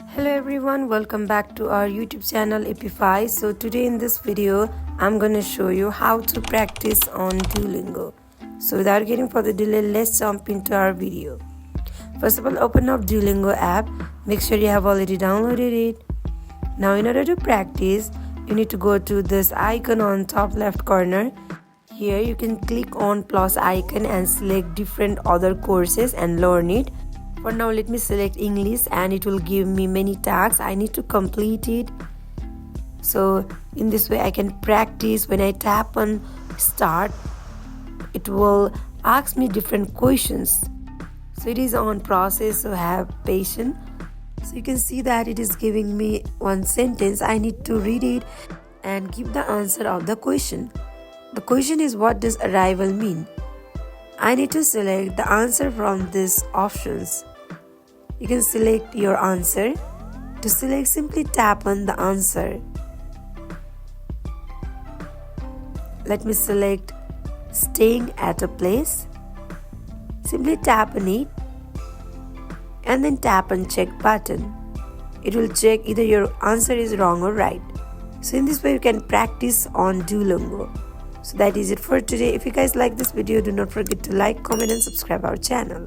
Hello everyone, welcome back to our YouTube channel Appify. So today in this video I'm gonna show you how to practice on Duolingo. So without getting further delay, let's jump into our video. First of all, open up Duolingo app. Make sure you have already downloaded it. Now in order to practice, you need to go to this icon on top left corner. Here you can click on plus icon and select different other courses and learn it. For now, let me select English and it will give me many tasks. I need to complete it. So in this way I can practice. When I tap on start, it will ask me different questions. So it is on process, so have patience. So you can see that it is giving me one sentence. I need to read it and give the answer of the question. The question is, what does arrival mean? I need to select the answer from these options. You can select your answer. To select, simply tap on the answer. Let me select staying at a place. Simply tap on it and then tap on check button. It will check either your answer is wrong or right. So in this way you can practice on Duolingo. So that is it for today. If you guys like this video, do not forget to like, comment and subscribe our channel.